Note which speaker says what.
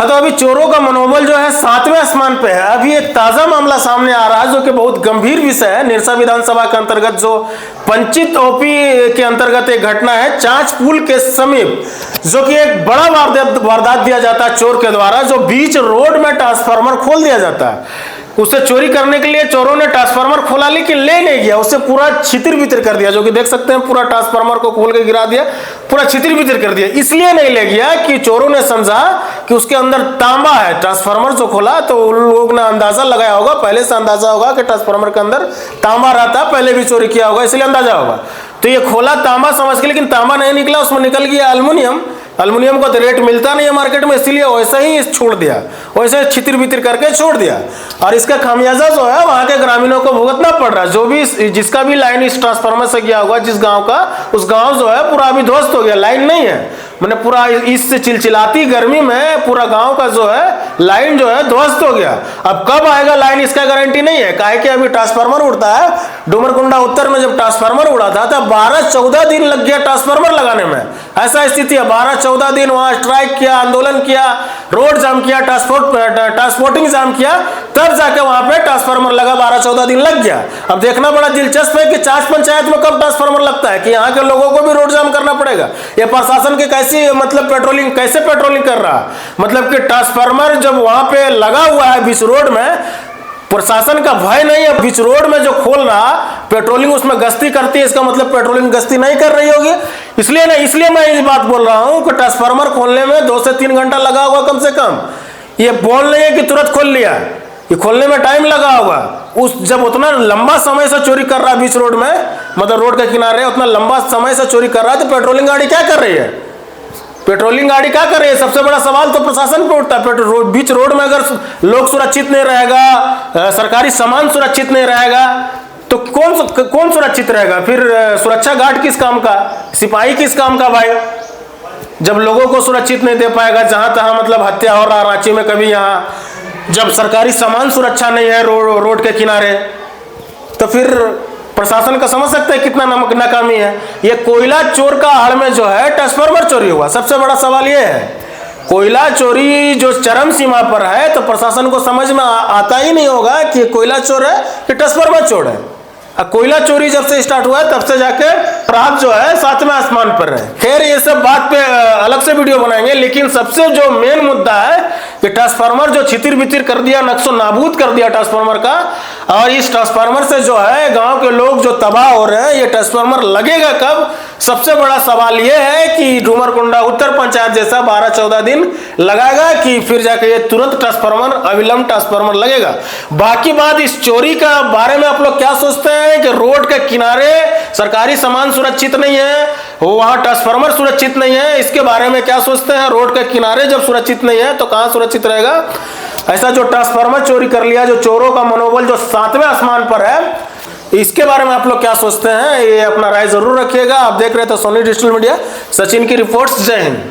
Speaker 1: हाँ, तो अभी चोरों का मनोबल जो है 7वें आसमान पे है। अभी एक ताजा मामला सामने आ रहा है जो कि बहुत गंभीर विषय है। निरसा विधानसभा के अंतर्गत जो पंचित ओपी के अंतर्गत एक घटना है चांच पुल के समीप, जो कि एक बड़ा वारदात दिया जाता है चोर के द्वारा, जो बीच रोड में ट्रांसफार्मर खोल दिया जाता है। उसे चोरी करने के लिए चोरों ने ट्रांसफार्मर खोला लेकिन ले नहीं गया, उसे पूरा छितिर बितिर कर दिया, जो कि देख सकते हैं पूरा ट्रांसफार्मर को खोल के गिरा दिया, पूरा छितिर बितिर कर दिया। इसलिए नहीं ले गया कि चोरों ने समझा कि उसके अंदर तांबा है। ट्रांसफार्मर जो खोला तो उन लोगों ने अंदाजा लगाया होगा, पहले से अंदाजा होगा कि ट्रांसफार्मर के अंदर तांबा रहता, पहले भी चोरी किया होगा, इसलिए अंदाजा होगा। तो ये खोला तांबा समझ के, लेकिन तांबा नहीं निकला, उसमें निकल गया एल्युमिनियम। एल्युमिनियम का तो रेट मिलता नहीं है मार्केट में, इसीलिए वैसे ही छोड़ दिया, वैसे छितिर बितिर करके छोड़ दिया। और इसका खामियाजा जो है वहां के ग्रामीणों को भुगतना पड़ रहा है। जो भी जिसका भी लाइन इस ट्रांसफार्मर से गया होगा, जिस गांव का, उस गांव जो है पूरा अभी ध्वस्त हो गया, लाइन नहीं है। मैंने पूरा इस चिलचिलाती गर्मी में पूरा गांव का जो है लाइन जो है ध्वस्त हो गया। अब कब आएगा लाइन इसका गारंटी नहीं है, काहे कि अभी ट्रांसफार्मर उड़ता है। डूमरकुंडा उत्तर में जब ट्रांसफार्मर उड़ा था तब 12-14 दिन लग गया ट्रांसफार्मर लगाने में। ऐसा स्थिति है, 12-14 दिन वहां स्ट्राइक किया, आंदोलन किया, रोड जाम किया, ट्रांसपोर्टिंग जाम किया, तब जाके वहां पे ट्रांसफार्मर लगा। 12-14 दिन लग गया। अब देखना बड़ा दिलचस्प है कि चांच पंचायत में कब ट्रांसफार्मर लगता है, कि यहाँ के लोगों को भी रोड जाम करना पड़ेगा। ये प्रशासन के कैसे मतलब कैसे पेट्रोलिंग कर रहा है, मतलब कि ट्रांसफार्मर जब वहां पे लगा हुआ है बीच रोड में, प्रशासन का भय नहीं है। बीच रोड में जो खोल रहा पेट्रोलिंग उसमें गश्ती करती है, इसका मतलब पेट्रोलिंग गश्ती नहीं कर रही होगी। इसलिए मैं ये बात बोल रहा हूं कि ट्रांसफार्मर खोलने में 2 से 3 घंटा लगा होगा कम से कम। ये बोल नहीं है कि तुरंत खोल लिया, ये खोलने में टाइम लगा होगा। जब उतना लंबा समय से चोरी कर रहा है बीच रोड में, मतलब रोड के किनारे उतना लंबा समय से चोरी कर रहा है, तो पेट्रोलिंग गाड़ी क्या कर रही है? पेट्रोलिंग गाड़ी क्या कर रही है? सबसे बड़ा सवाल तो प्रशासन पे उठता है। बीच रोड में अगर लोग सुरक्षित नहीं रहेगा, सरकारी सामान सुरक्षित नहीं रहेगा, तो कौन सुरक्षित रहेगा? फिर सुरक्षा गार्ड किस काम का, सिपाही किस काम का भाई? जब लोगों को सुरक्षित नहीं दे पाएगा, जहां तहां मतलब हत्या हो रहा रांची में, कभी यहाँ, जब सरकारी सामान सुरक्षा नहीं है रोड के किनारे, तो फिर प्रशासन का समझ सकते हैं कितना नाकामी है। ये कोयला चोर का आड़ में जो है ट्रांसफार्मर चोरी हुआ। सबसे बड़ा सवाल ये है, कोयला चोरी जो चरम सीमा पर है, तो प्रशासन को समझ में आता ही नहीं होगा कि कोयला चोर है कि ट्रांसफार्मर चोर है। कोयला चोरी जब से स्टार्ट हुआ है तब से जाके अपराध जो है 7वें आसमान पर है। खैर, ये सब बात पे अलग से वीडियो बनाएंगे, लेकिन सबसे जो मेन मुद्दा है कि ट्रांसफार्मर जो छितिर बितिर कर दिया, नक्शो नाबूद कर दिया ट्रांसफार्मर का, और इस ट्रांसफार्मर से जो है गांव के लोग जो तबाह हो रहे हैं, ये ट्रांसफार्मर लगेगा कब? सबसे बड़ा सवाल ये है कि डूमरकुंडा उत्तर पंचायत जैसा 12-14 दिन लगाएगा कि फिर जाके ये तुरंत ट्रांसफार्मर, अविलंब ट्रांसफार्मर लगेगा। बाकी बात इस चोरी का बारे में आप लोग क्या सोचते हैं कि रोड के किनारे सरकारी सामान सुरक्षित नहीं है, वहां ट्रांसफार्मर सुरक्षित नहीं है, इसके बारे में क्या सोचते हैं? रोड के किनारे जब सुरक्षित नहीं है तो कहां सुरक्षित रहेगा? ऐसा जो ट्रांसफार्मर चोरी कर लिया, जो चोरों का मनोबल जो 7वें आसमान पर है, इसके बारे में आप लोग क्या सोचते हैं? ये अपना राय जरूर रखिएगा। आप देख रहे थे सोनी डिजिटल मीडिया। सचिन की रिपोर्ट्स। जय हिंद।